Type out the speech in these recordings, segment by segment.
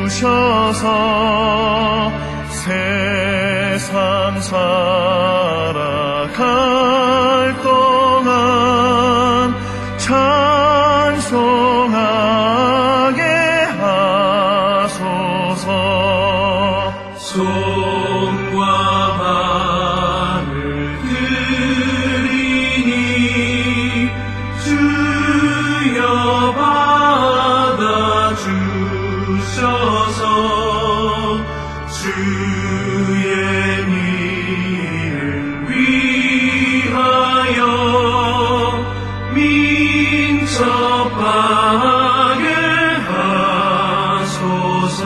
주셔서 세상 살아갈 동안 찬송하게 하소서. 손과 발을 들이니 주여 받아주셔서 주의 이름 위하여 민첩하게 하소서.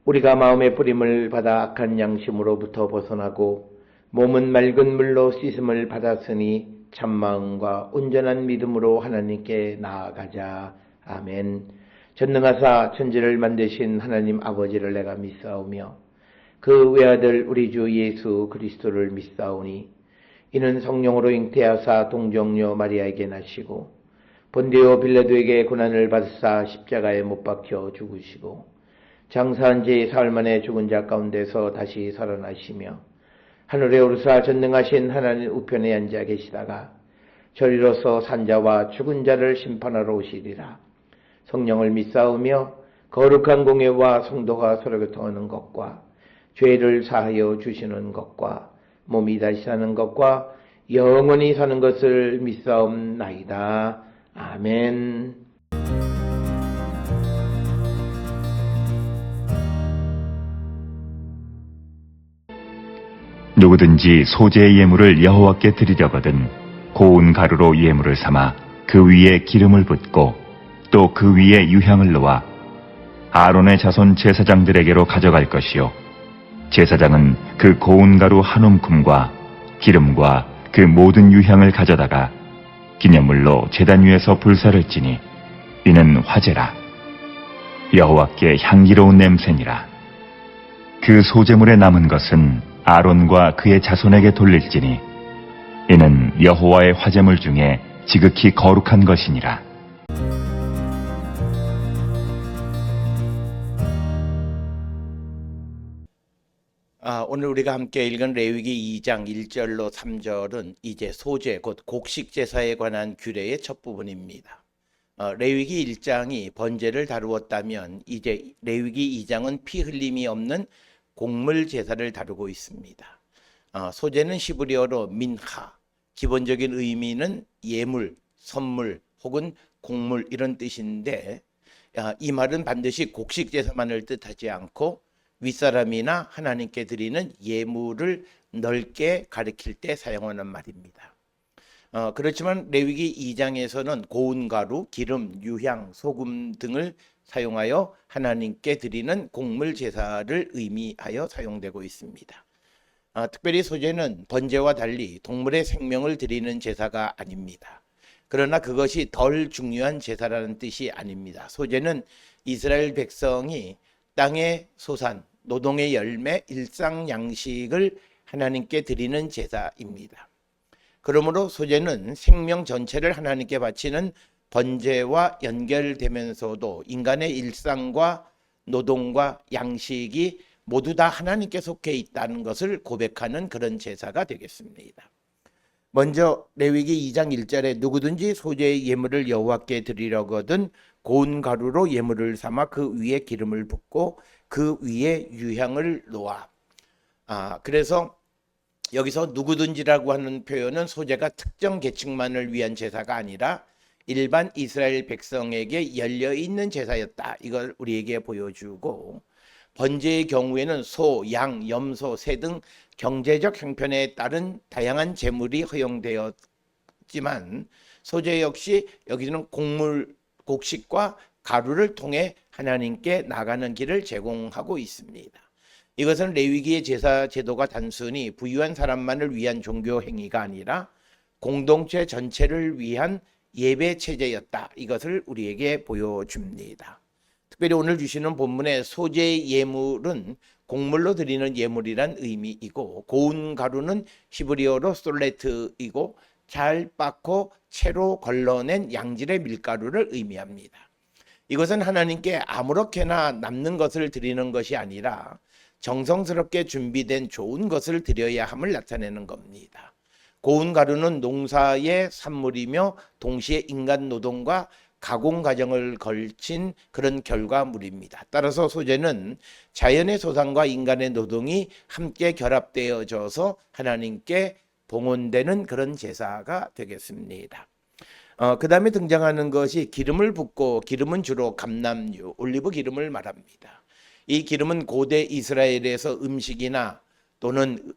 우리가 마음의 뿌림을 받아 악한 양심으로부터 벗어나고 몸은 맑은 물로 씻음을 받았으니 참마음과 온전한 믿음으로 하나님께 나아가자. 아멘. 전능하사 천지를 만드신 하나님 아버지를 내가 믿사오며 그 외아들 우리 주 예수 그리스도를 믿사오니 이는 성령으로 잉태하사 동정녀 마리아에게 나시고 본디오 빌라도에게 고난을 받으사 십자가에 못 박혀 죽으시고 장사한 지 사흘 만에 죽은 자 가운데서 다시 살아나시며 하늘에 오르사 전능하신 하나님 우편에 앉아 계시다가 저리로서 산자와 죽은 자를 심판하러 오시리라. 성령을 믿사오며 거룩한 공예와 성도가 서로 교통하는 것과 죄를 사하여 주시는 것과 몸이 다시 사는 것과 영원히 사는 것을 믿사옵나이다. 아멘. 누구든지 소재의 예물을 여호와께 드리려거든 고운 가루로 예물을 삼아 그 위에 기름을 붓고 또 그 위에 유향을 놓아 아론의 자손 제사장들에게로 가져갈 것이요 제사장은 그 고운 가루 한 움큼과 기름과 그 모든 유향을 가져다가 기념물로 제단 위에서 불사를 지니 이는 화제라. 여호와께 향기로운 냄새니라. 그 소제물에 남은 것은 아론과 그의 자손에게 돌릴지니 이는 여호와의 화제물 중에 지극히 거룩한 것이니라. 오늘 우리가 함께 읽은 레위기 2장 1절로 3절은 이제 소제 곧 곡식 제사에 관한 규례의 첫 부분입니다. 레위기 1장이 번제를 다루었다면 이제 레위기 2장은 피 흘림이 없는 곡물 제사를 다루고 있습니다. 소제는 히브리어로 민하, 기본적인 의미는 예물, 선물 혹은 곡물 이런 뜻인데 이 말은 반드시 곡식 제사만을 뜻하지 않고 윗사람이나 하나님께 드리는 예물을 넓게 가리킬 때 사용하는 말입니다. 그렇지만 레위기 2장에서는 고운 가루, 기름, 유향, 소금 등을 사용하여 하나님께 드리는 곡물 제사를 의미하여 사용되고 있습니다. 특별히 소제는 번제와 달리 동물의 생명을 드리는 제사가 아닙니다. 그러나 그것이 덜 중요한 제사라는 뜻이 아닙니다. 소제는 이스라엘 백성이 땅의 소산, 노동의 열매, 일상 양식을 하나님께 드리는 제사입니다. 그러므로 소제는 생명 전체를 하나님께 바치는 번제와 연결되면서도 인간의 일상과 노동과 양식이 모두 다 하나님께 속해 있다는 것을 고백하는 그런 제사가 되겠습니다. 먼저 레위기 2장 1절에 누구든지 소제의 예물을 여호와께 드리려거든 고운 가루로 예물을 삼아 그 위에 기름을 붓고 그 위에 유향을 놓아. 그래서 여기서 누구든지라고 하는 표현은 소제가 특정 계층만을 위한 제사가 아니라 일반 이스라엘 백성에게 열려있는 제사였다. 이걸 우리에게 보여주고 번제의 경우에는 소, 양, 염소, 새 등 경제적 형편에 따른 다양한 제물이 허용되었지만 소제 역시 여기서는 곡물, 곡식과 가루를 통해 하나님께 나가는 길을 제공하고 있습니다. 이것은 레위기의 제사 제도가 단순히 부유한 사람만을 위한 종교 행위가 아니라 공동체 전체를 위한 예배 체제였다. 이것을 우리에게 보여줍니다. 특별히 오늘 주시는 본문의 소제의 예물은 곡물로 드리는 예물이란 의미이고 고운 가루는 히브리어로 솔레트이고 잘 빻고 채로 걸러낸 양질의 밀가루를 의미합니다. 이것은 하나님께 아무렇게나 남는 것을 드리는 것이 아니라 정성스럽게 준비된 좋은 것을 드려야 함을 나타내는 겁니다. 고운 가루는 농사의 산물이며 동시에 인간 노동과 가공 과정을 걸친 그런 결과물입니다. 따라서 소제는 자연의 소산과 인간의 노동이 함께 결합되어져서 하나님께 봉헌되는 그런 제사가 되겠습니다. 그 다음에 등장하는 것이 기름을 붓고, 기름은 주로 감람유, 올리브 기름을 말합니다. 이 기름은 고대 이스라엘에서 음식이나 또는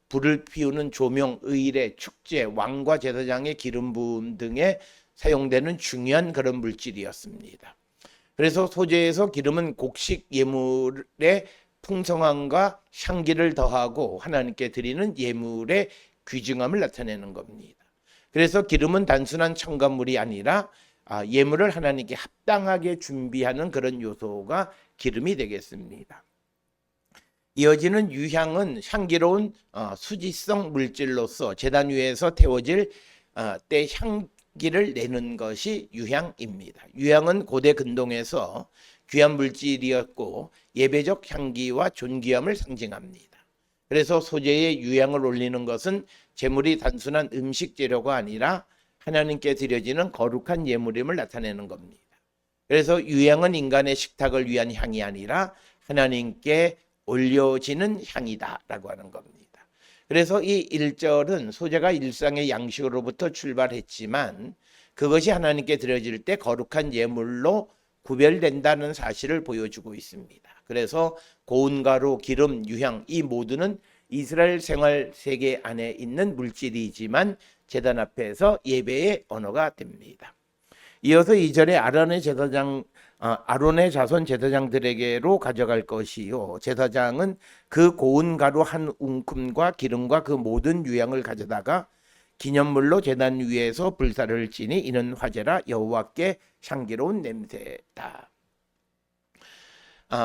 불을 피우는 조명, 의례, 축제, 왕과 제사장의 기름 부음 등에 사용되는 중요한 그런 물질이었습니다. 그래서 소제에서 기름은 곡식 예물의 풍성함과 향기를 더하고 하나님께 드리는 예물의 귀중함을 나타내는 겁니다. 그래서 기름은 단순한 첨가물이 아니라 예물을 하나님께 합당하게 준비하는 그런 요소가 기름이 되겠습니다. 이어지는 유향은 향기로운 수지성 물질로서 제단 위에서 태워질 때 향기를 내는 것이 유향입니다. 유향은 고대 근동에서 귀한 물질이었고 예배적 향기와 존귀함을 상징합니다. 그래서 소제에 유향을 올리는 것은 제물이 단순한 음식 재료가 아니라 하나님께 드려지는 거룩한 예물임을 나타내는 겁니다. 그래서 유향은 인간의 식탁을 위한 향이 아니라 하나님께 올려지는 향이다라고 하는 겁니다. 그래서 이 1절은 소제가 일상의 양식으로부터 출발했지만 그것이 하나님께 드려질 때 거룩한 예물로 구별된다는 사실을 보여주고 있습니다. 그래서 고운 가루, 기름, 유향 이 모두는 이스라엘 생활 세계 안에 있는 물질이지만 제단 앞에서 예배의 언어가 됩니다. 이어서 2절에 아론의 제사장 아론의 자손 제사장들에게로 가져갈 것이요 제사장은 그 고운 가루 한 웅큼과 기름과 그 모든 유향을 가져다가 기념물로 제단 위에서 불사를 지니 이는 화제라 여호와께 향기로운 냄새다.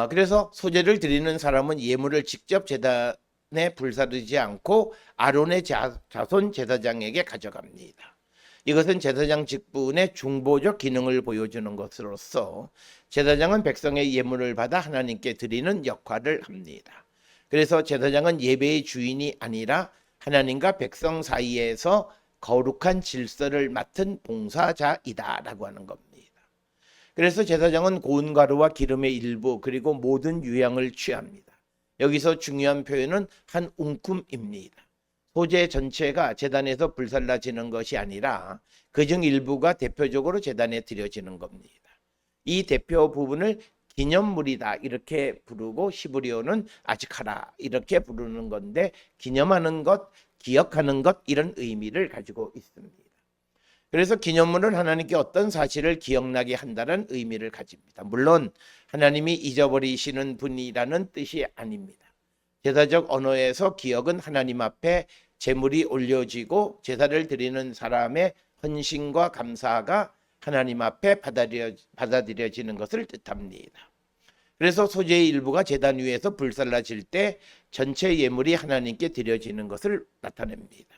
그래서 소제를 드리는 사람은 예물을 직접 제단에 불사르지 않고 아론의 자손 제사장에게 가져갑니다. 이것은 제사장 직분의 중보적 기능을 보여주는 것으로서 제사장은 백성의 예물을 받아 하나님께 드리는 역할을 합니다. 그래서 제사장은 예배의 주인이 아니라 하나님과 백성 사이에서 거룩한 질서를 맡은 봉사자이다라고 하는 겁니다. 그래서 제사장은 고운 가루와 기름의 일부 그리고 모든 유향을 취합니다. 여기서 중요한 표현은 한 웅큼입니다. 소재 전체가 제단에서 불살라지는 것이 아니라 그중 일부가 대표적으로 제단에 드려지는 겁니다. 이 대표 부분을 기념물이다 이렇게 부르고 히브리어는 아지카라 이렇게 부르는 건데 기념하는 것, 기억하는 것 이런 의미를 가지고 있습니다. 그래서 기념물은 하나님께 어떤 사실을 기억나게 한다는 의미를 가집니다. 물론 하나님이 잊어버리시는 분이라는 뜻이 아닙니다. 제사적 언어에서 기억은 하나님 앞에 제물이 올려지고 제사를 드리는 사람의 헌신과 감사가 하나님 앞에 받아들여지는 것을 뜻합니다. 그래서 소재의 일부가 제단 위에서 불살라질 때 전체 예물이 하나님께 드려지는 것을 나타냅니다.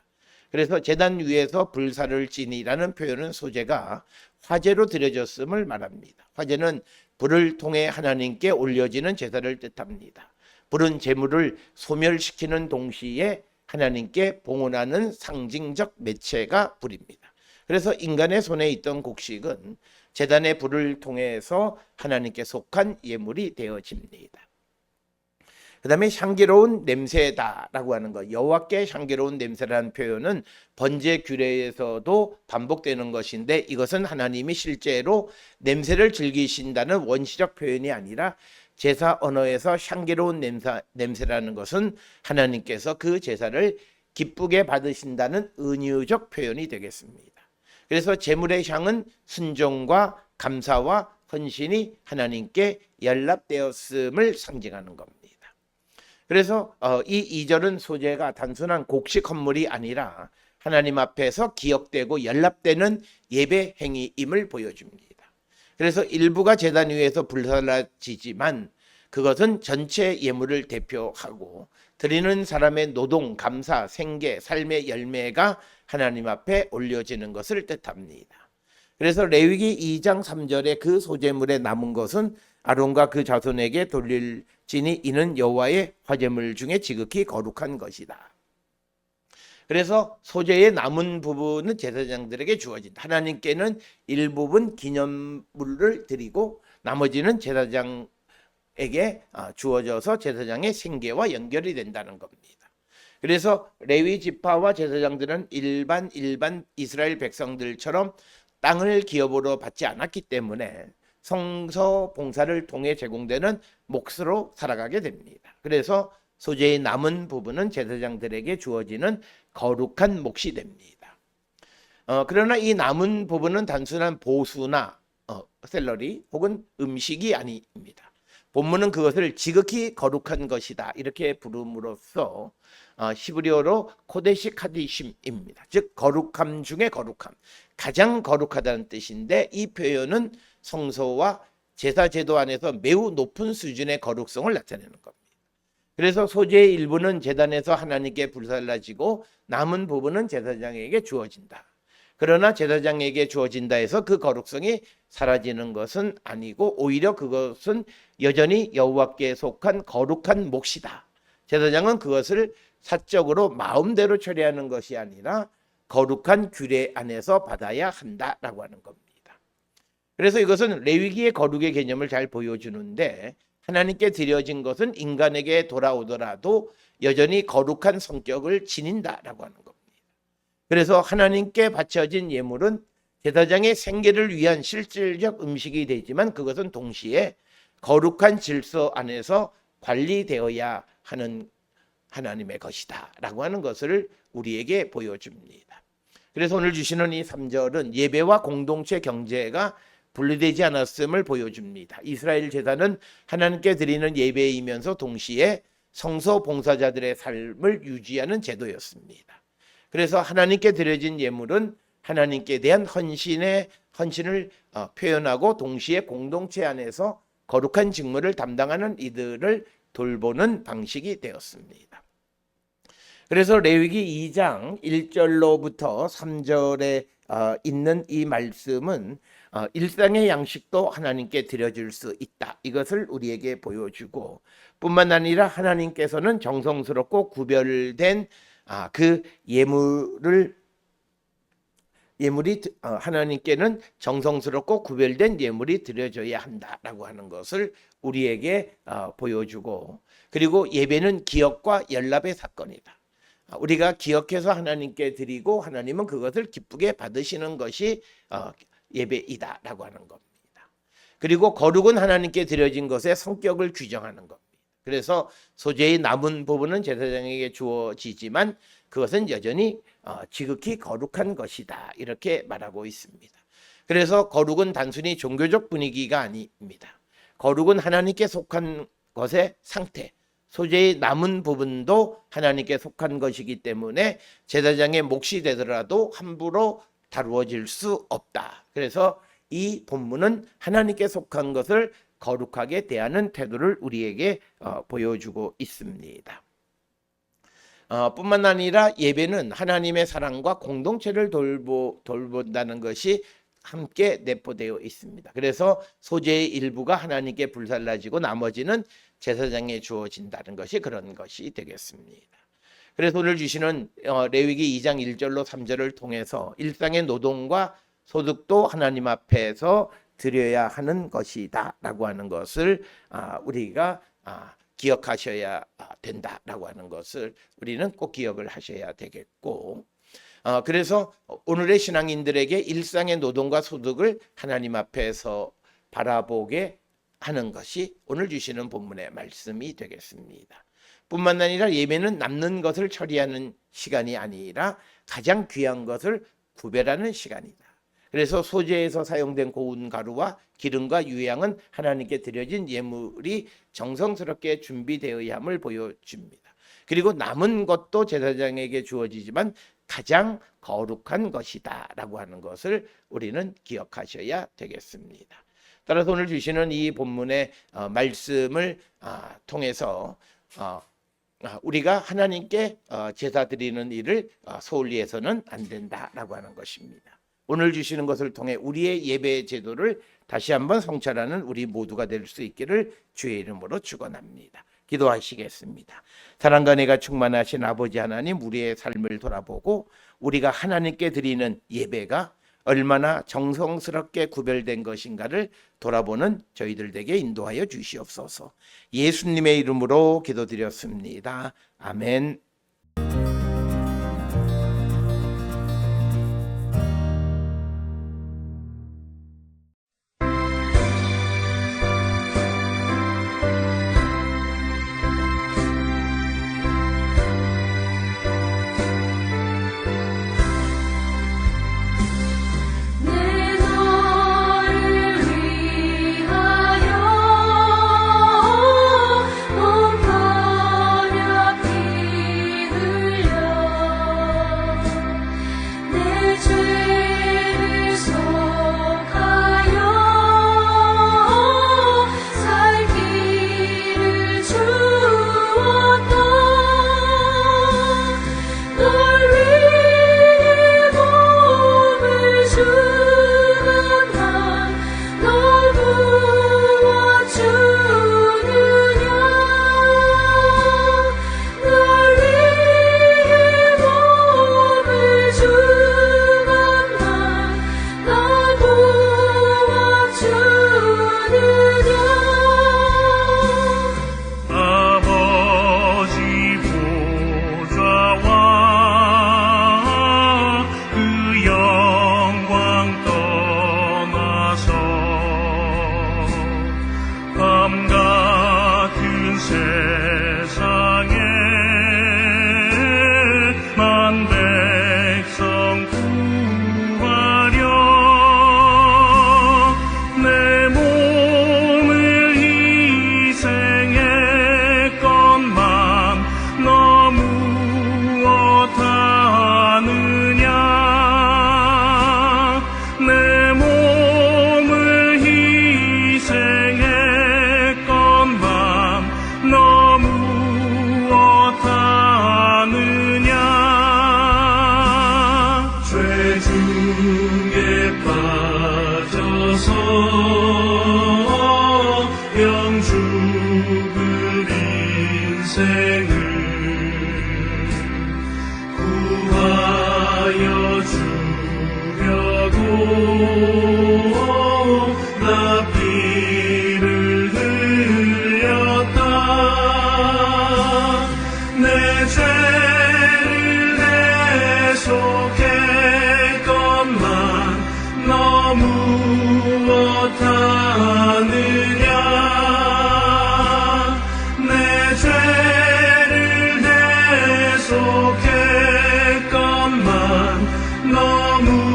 그래서 제단 위에서 불사를 지니라는 표현은 소재가 화제로 드려졌음을 말합니다. 화제는 불을 통해 하나님께 올려지는 제사를 뜻합니다. 불은 제물을 소멸시키는 동시에 하나님께 봉헌하는 상징적 매체가 불입니다. 그래서 인간의 손에 있던 곡식은 제단의 불을 통해서 하나님께 속한 예물이 되어집니다. 그 다음에 향기로운 냄새다라고 하는 것, 여호와께 향기로운 냄새라는 표현은 번제 규례에서도 반복되는 것인데 이것은 하나님이 실제로 냄새를 즐기신다는 원시적 표현이 아니라 제사 언어에서 향기로운 냄새라는 것은 하나님께서 그 제사를 기쁘게 받으신다는 은유적 표현이 되겠습니다. 그래서 제물의 향은 순종과 감사와 헌신이 하나님께 연락되었음을 상징하는 겁니다. 그래서 이 2절은 소재가 단순한 곡식 헌물이 아니라 하나님 앞에서 기억되고 연락되는 예배 행위임을 보여줍니다. 그래서 일부가 제단 위에서 불살라지지만 그것은 전체 예물을 대표하고 드리는 사람의 노동, 감사, 생계, 삶의 열매가 하나님 앞에 올려지는 것을 뜻합니다. 그래서 레위기 2장 3절에 그 소제물에 남은 것은 아론과 그 자손에게 돌릴지니 이는 여호와의 화제물 중에 지극히 거룩한 것이다. 그래서 소재의 남은 부분은 제사장들에게 주어진다. 하나님께는 일부분 기념물을 드리고 나머지는 제사장에게 주어져서 제사장의 생계와 연결이 된다는 겁니다. 그래서 레위 지파와 제사장들은 일반 이스라엘 백성들처럼 땅을 기업으로 받지 않았기 때문에 성서 봉사를 통해 제공되는 몫으로 살아가게 됩니다. 그래서 소재의 남은 부분은 제사장들에게 주어지는 거룩한 몫이 됩니다. 그러나 이 남은 부분은 단순한 보수나 샐러리 혹은 음식이 아닙니다. 본문은 그것을 지극히 거룩한 것이다 이렇게 부름으로써 히브리어로 코데시 카디심입니다. 즉 거룩함 중에 거룩함, 가장 거룩하다는 뜻인데 이 표현은 성소와 제사 제도 안에서 매우 높은 수준의 거룩성을 나타내는 겁니다. 그래서 소재의 일부는 제단에서 하나님께 불살라지고 남은 부분은 제사장에게 주어진다. 그러나 제사장에게 주어진다 해서 그 거룩성이 사라지는 것은 아니고 오히려 그것은 여전히 여호와께 속한 거룩한 몫이다. 제사장은 그것을 사적으로 마음대로 처리하는 것이 아니라 거룩한 규례 안에서 받아야 한다라고 하는 겁니다. 그래서 이것은 레위기의 거룩의 개념을 잘 보여주는데 하나님께 드려진 것은 인간에게 돌아오더라도 여전히 거룩한 성격을 지닌다라고 하는 겁니다. 그래서 하나님께 바쳐진 예물은 제사장의 생계를 위한 실질적 음식이 되지만 그것은 동시에 거룩한 질서 안에서 관리되어야 하는 하나님의 것이다 라고 하는 것을 우리에게 보여줍니다. 그래서 오늘 주시는 이 3절은 예배와 공동체 경제가 분리되지 않았음을 보여줍니다. 이스라엘 제사는 하나님께 드리는 예배이면서 동시에 성소 봉사자들의 삶을 유지하는 제도였습니다. 그래서 하나님께 드려진 예물은 하나님께 대한 헌신을 표현하고 동시에 공동체 안에서 거룩한 직무를 담당하는 이들을 돌보는 방식이 되었습니다. 그래서 레위기 2장 1절로부터 3절에 있는 이 말씀은 일상의 양식도 하나님께 드려줄 수 있다. 이것을 우리에게 보여주고 뿐만 아니라 하나님께서는 정성스럽고 구별된 그 예물이 하나님께는 정성스럽고 구별된 예물이 드려져야 한다라고 하는 것을 우리에게 보여주고 그리고 예배는 기억과 연합의 사건이다. 우리가 기억해서 하나님께 드리고 하나님은 그것을 기쁘게 받으시는 것이 예배이다라고 하는 겁니다. 그리고 거룩은 하나님께 드려진 것의 성격을 규정하는 겁니다. 그래서 소재의 남은 부분은 제사장에게 주어지지만 그것은 여전히 지극히 거룩한 것이다. 이렇게 말하고 있습니다. 그래서 거룩은 단순히 종교적 분위기가 아닙니다. 거룩은 하나님께 속한 것의 상태, 소재의 남은 부분도 하나님께 속한 것이기 때문에 제사장의 몫이 되더라도 함부로 다루어질 수 없다. 그래서 이 본문은 하나님께 속한 것을 거룩하게 대하는 태도를 우리에게 보여주고 있습니다. 뿐만 아니라 예배는 하나님의 사랑과 공동체를 돌본다는 것이 함께 내포되어 있습니다. 그래서 소재의 일부가 하나님께 불살라지고 나머지는 제사장에 주어진다는 것이 그런 것이 되겠습니다. 그래서 오늘 주시는 레위기 2장 1절로 3절을 통해서 일상의 노동과 소득도 하나님 앞에서 드려야 하는 것이다 라고 하는 것을 우리가 기억하셔야 된다라고 하는 것을 우리는 꼭 기억을 하셔야 되겠고 그래서 오늘의 신앙인들에게 일상의 노동과 소득을 하나님 앞에서 바라보게 하는 것이 오늘 주시는 본문의 말씀이 되겠습니다. 뿐만 아니라 예배는 남는 것을 처리하는 시간이 아니라 가장 귀한 것을 구별하는 시간이다. 그래서 소재에서 사용된 고운 가루와 기름과 유향은 하나님께 드려진 예물이 정성스럽게 준비되어야 함을 보여줍니다. 그리고 남은 것도 제사장에게 주어지지만 가장 거룩한 것이다 라고 하는 것을 우리는 기억하셔야 되겠습니다. 따라서 오늘 주시는 이 본문의 말씀을 통해서 우리가 하나님께 제사 드리는 일을 소홀히 해서는 안 된다라고 하는 것입니다. 오늘 주시는 것을 통해 우리의 예배 제도를 다시 한번 성찰하는 우리 모두가 될 수 있기를 주의 이름으로 축원합니다. 기도하시겠습니다. 사랑과 은혜가 충만하신 아버지 하나님, 우리의 삶을 돌아보고 우리가 하나님께 드리는 예배가 얼마나 정성스럽게 구별된 것인가를 돌아보는 저희들 에게 인도하여 주시옵소서. 예수님의 이름으로 기도드렸습니다. 아멘. 주려고 나 피를 흘렸다. 내 죄를 대속했건만 너 무엇하느냐. 내 죄를 대속했건만 너 무엇하느냐.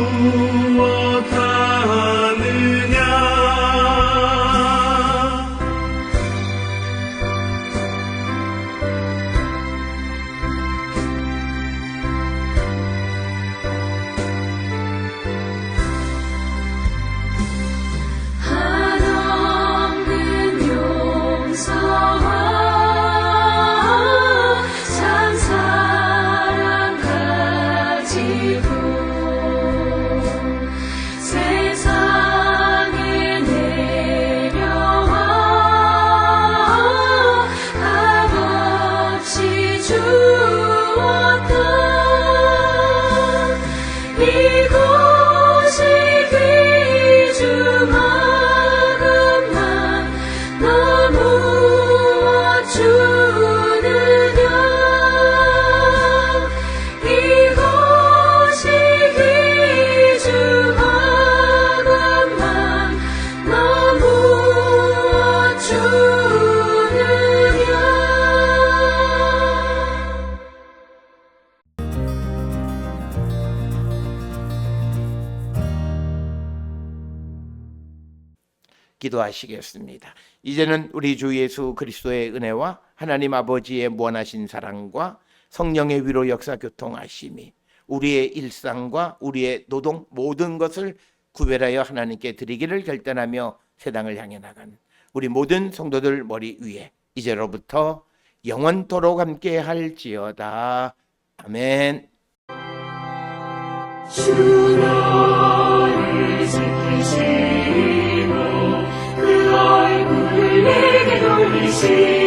한없는 용서와 참 사랑 가지고 세상에 내려와 값없이 주었다. 이곳이 귀중하건만 너 무엇 주느냐. 이곳이 귀중하건만 너 무엇 주느냐. 기도하시겠습니다. 이제는 우리 주 예수 그리스도의 은혜와 하나님 아버지의 무한하신 사랑과 성령의 위로 역사 교통하심이 우리의 일상과 우리의 노동 모든 것을 구별하여 하나님께 드리기를 결단하며 세상을 향해 나가는 우리 모든 성도들 머리 위에 이제로부터 영원토록 함께 할지어다. 아멘. 주 너를 지키시고 그 얼굴을 내게 돌리시고